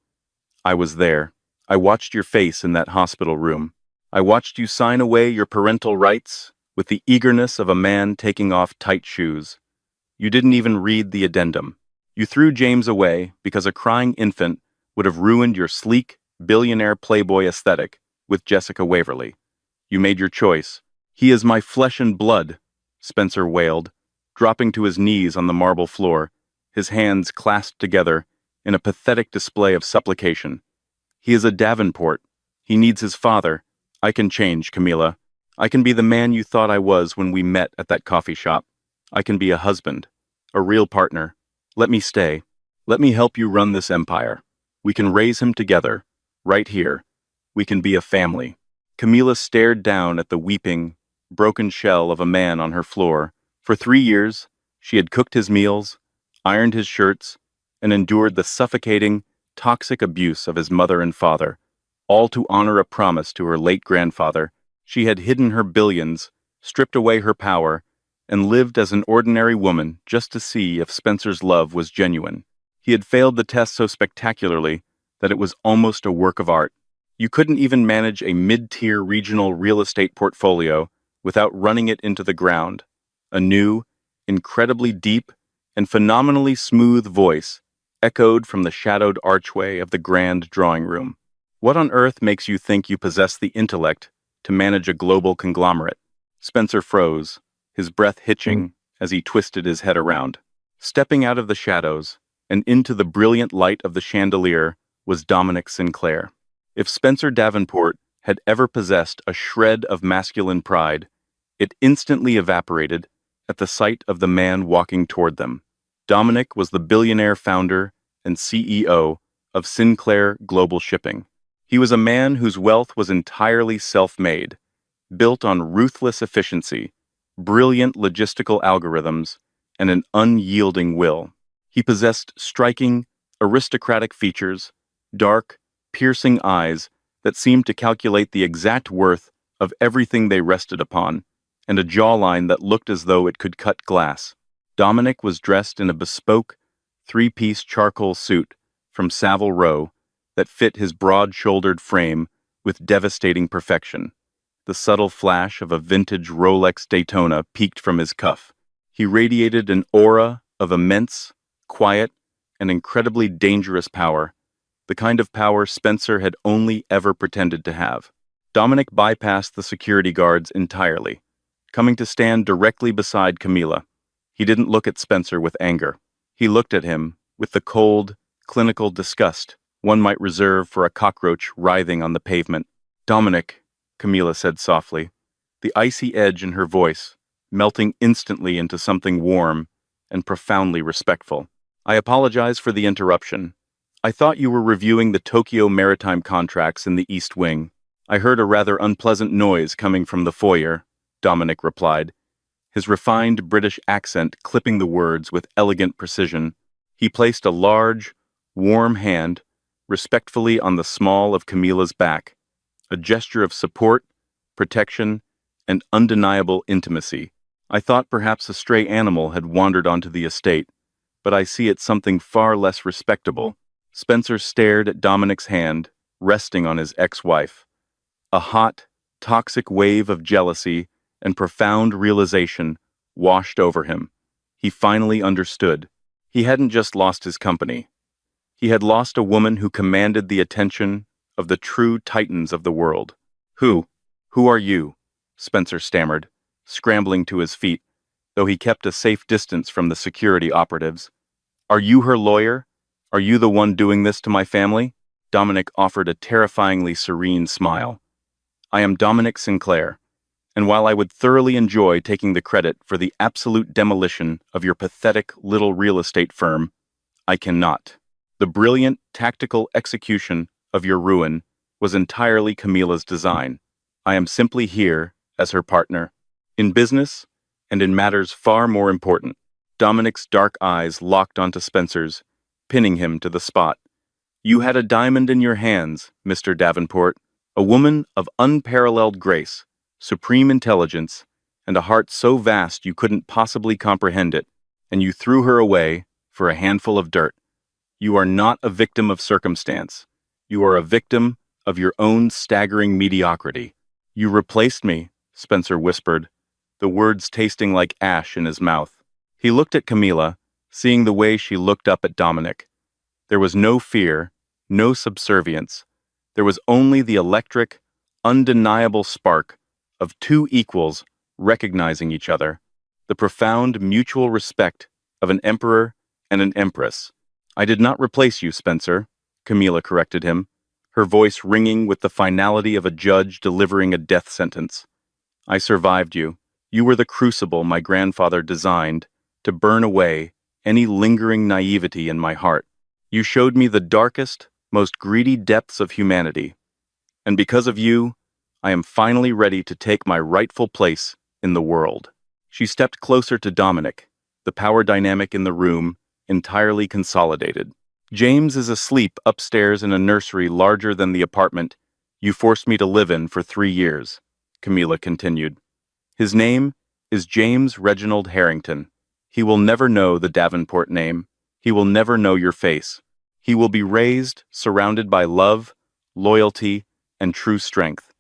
"I was there. I watched your face in that hospital room. I watched you sign away your parental rights with the eagerness of a man taking off tight shoes. You didn't even read the addendum. You threw James away because a crying infant would have ruined your sleek, billionaire playboy aesthetic with Jessica Waverly. You made your choice. He is my flesh and blood," Spencer wailed, dropping to his knees on the marble floor, his hands clasped together in a pathetic display of supplication. "He is a Davenport. He needs his father. I can change, Camilla. I can be the man you thought I was when we met at that coffee shop. I can be a husband, a real partner. Let me stay. Let me help you run this empire. We can raise him together, right here. We can be a family." Camilla stared down at the weeping, broken shell of a man on her floor. For 3 years, she had cooked his meals, ironed his shirts, and endured the suffocating, toxic abuse of his mother and father, all to honor a promise to her late grandfather. She had hidden her billions, stripped away her power, and lived as an ordinary woman just to see if Spencer's love was genuine. He had failed the test so spectacularly that it was almost a work of art. You couldn't even manage a mid-tier regional real estate portfolio without running it into the ground. A new, incredibly deep, and phenomenally smooth voice echoed from the shadowed archway of the grand drawing room. What on earth makes you think you possess the intellect to manage a global conglomerate? Spencer froze, his breath hitching as he twisted his head around. Stepping out of the shadows and into the brilliant light of the chandelier was Dominic Sinclair. If Spencer Davenport had ever possessed a shred of masculine pride, it instantly evaporated at the sight of the man walking toward them. Dominic was the billionaire founder and CEO of Sinclair Global Shipping. He was a man whose wealth was entirely self-made, built on ruthless efficiency, brilliant logistical algorithms, and an unyielding will. He possessed striking, aristocratic features, dark, piercing eyes that seemed to calculate the exact worth of everything they rested upon, and a jawline that looked as though it could cut glass. Dominic was dressed in a bespoke, three-piece charcoal suit from Savile Row that fit his broad-shouldered frame with devastating perfection. The subtle flash of a vintage Rolex Daytona peeked from his cuff. He radiated an aura of immense, quiet, and incredibly dangerous power, the kind of power Spencer had only ever pretended to have. Dominic bypassed the security guards entirely, coming to stand directly beside Camila. He didn't look at Spencer with anger. He looked at him with the cold, clinical disgust one might reserve for a cockroach writhing on the pavement. "Dominic," Camila said softly, the icy edge in her voice melting instantly into something warm and profoundly respectful. "I apologize for the interruption. I thought you were reviewing the Tokyo maritime contracts in the East Wing. I heard a rather unpleasant noise coming from the foyer," Dominic replied, his refined British accent clipping the words with elegant precision. He placed a large, warm hand respectfully on the small of Camila's back, a gesture of support, protection, and undeniable intimacy. "I thought perhaps a stray animal had wandered onto the estate, but I see it's something far less respectable." Spencer stared at Dominic's hand, resting on his ex-wife. A hot, toxic wave of jealousy and profound realization washed over him. He finally understood. He hadn't just lost his company. He had lost a woman who commanded the attention of the true titans of the world. Who are you?" Spencer stammered, scrambling to his feet, though he kept a safe distance from the security operatives. "Are you her lawyer? Are you the one doing this to my family?" Dominic offered a terrifyingly serene smile. "I am Dominic Sinclair, and while I would thoroughly enjoy taking the credit for the absolute demolition of your pathetic little real estate firm, I cannot. The brilliant tactical execution of your ruin was entirely Camila's design. I am simply here as her partner, in business and in matters far more important." Dominic's dark eyes locked onto Spencer's, pinning him to the spot. "You had a diamond in your hands, Mr. Davenport, a woman of unparalleled grace, supreme intelligence, and a heart so vast you couldn't possibly comprehend it, and you threw her away for a handful of dirt. You are not a victim of circumstance. You are a victim of your own staggering mediocrity." "You replaced me," Spencer whispered, the words tasting like ash in his mouth. He looked at Camila, seeing the way she looked up at Dominic. There was no fear, no subservience. There was only the electric, undeniable spark of two equals recognizing each other, the profound mutual respect of an emperor and an empress. "I did not replace you, Spencer," Camila corrected him, her voice ringing with the finality of a judge delivering a death sentence. "I survived you. You were the crucible my grandfather designed to burn away any lingering naivety in my heart. You showed me the darkest, most greedy depths of humanity. And because of you, I am finally ready to take my rightful place in the world." She stepped closer to Dominic, the power dynamic in the room entirely consolidated. James is asleep upstairs in a nursery larger than the apartment you forced me to live in for 3 years, Camilla continued. His name is James Reginald Harrington. He will never know the Davenport name. He will never know your face. He will be raised, surrounded by love, loyalty, and true strength.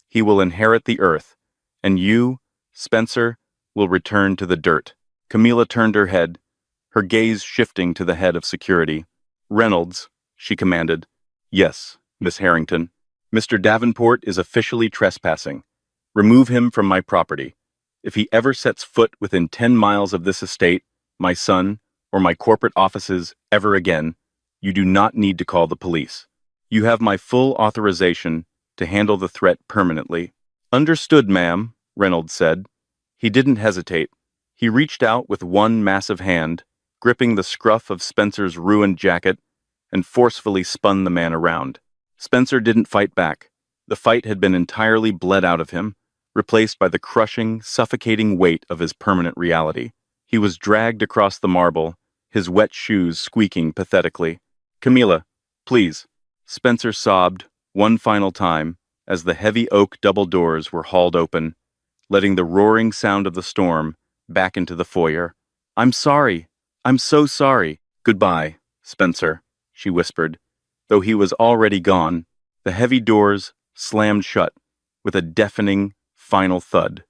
He will inherit the earth, and you, Spencer, will return to the dirt. Camilla turned her head, her gaze shifting to the head of security. Reynolds, she commanded. Yes, Miss Harrington. Mr. Davenport is officially trespassing. Remove him from my property. If he ever sets foot within 10 miles of this estate, my son, or my corporate offices ever again, you do not need to call the police. You have my full authorization to handle the threat permanently. Understood, ma'am, Reynolds said. He didn't hesitate. He reached out with one massive hand, gripping the scruff of Spencer's ruined jacket, and forcefully spun the man around. Spencer didn't fight back. The fight had been entirely bled out of him, replaced by the crushing, suffocating weight of his permanent reality. He was dragged across the marble, his wet shoes squeaking pathetically. Camilla, please. Spencer sobbed one final time as the heavy oak double doors were hauled open, letting the roaring sound of the storm back into the foyer. I'm sorry. I'm so sorry. Goodbye, Spencer, she whispered. Though he was already gone, the heavy doors slammed shut with a deafening, final thud.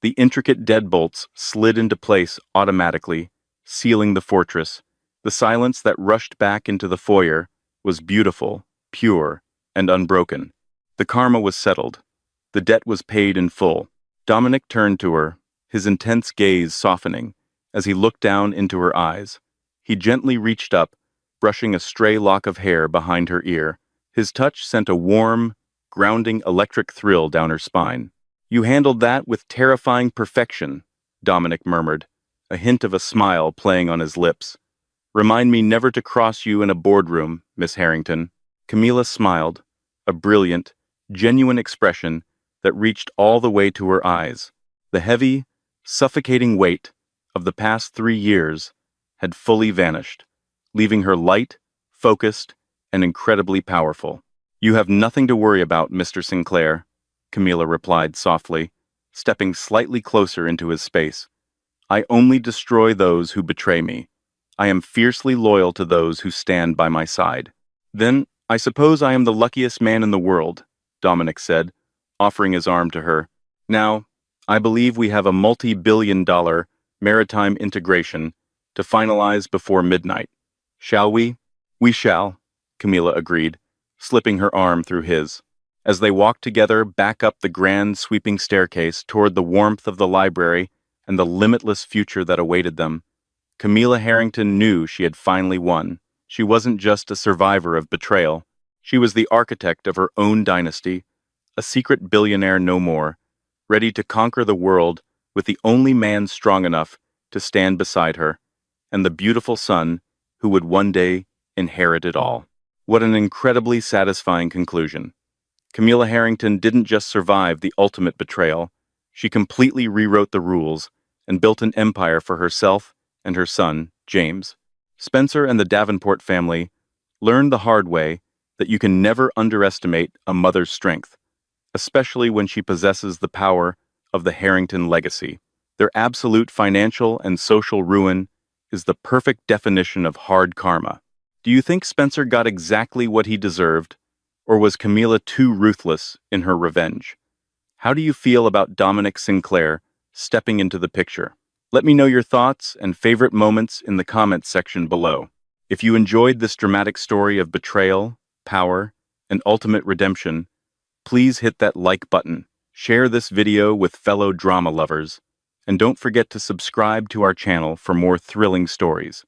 The intricate deadbolts slid into place automatically, sealing the fortress. The silence that rushed back into the foyer was beautiful, pure, and unbroken. The karma was settled. The debt was paid in full. Dominic turned to her, his intense gaze softening as he looked down into her eyes. He gently reached up, brushing a stray lock of hair behind her ear. His touch sent a warm, grounding electric thrill down her spine. You handled that with terrifying perfection, Dominic murmured, a hint of a smile playing on his lips. Remind me never to cross you in a boardroom, Miss Harrington. Camilla smiled, a brilliant, genuine expression that reached all the way to her eyes. The heavy, suffocating weight of the past 3 years had fully vanished, leaving her light, focused, and incredibly powerful. You have nothing to worry about, Mr. Sinclair, Camilla replied softly, stepping slightly closer into his space. I only destroy those who betray me. I am fiercely loyal to those who stand by my side. Then, I suppose I am the luckiest man in the world, Dominic said, offering his arm to her. Now, I believe we have a multi-billion-dollar maritime integration to finalize before midnight. Shall we? We shall, Camilla agreed, slipping her arm through his. As they walked together back up the grand sweeping staircase toward the warmth of the library and the limitless future that awaited them, Camilla Harrington knew she had finally won. She wasn't just a survivor of betrayal. She was the architect of her own dynasty, a secret billionaire no more, ready to conquer the world with the only man strong enough to stand beside her, and the beautiful son who would one day inherit it all. What an incredibly satisfying conclusion. Camilla Harrington didn't just survive the ultimate betrayal, she completely rewrote the rules and built an empire for herself and her son, James. Spencer and the Davenport family learned the hard way that you can never underestimate a mother's strength, especially when she possesses the power of the Harrington legacy. Their absolute financial and social ruin is the perfect definition of hard karma. Do you think Spencer got exactly what he deserved, or was Camilla too ruthless in her revenge? How do you feel about Dominic Sinclair stepping into the picture? Let me know your thoughts and favorite moments in the comments section below. If you enjoyed this dramatic story of betrayal, power, and ultimate redemption, please hit that like button, share this video with fellow drama lovers, and don't forget to subscribe to our channel for more thrilling stories.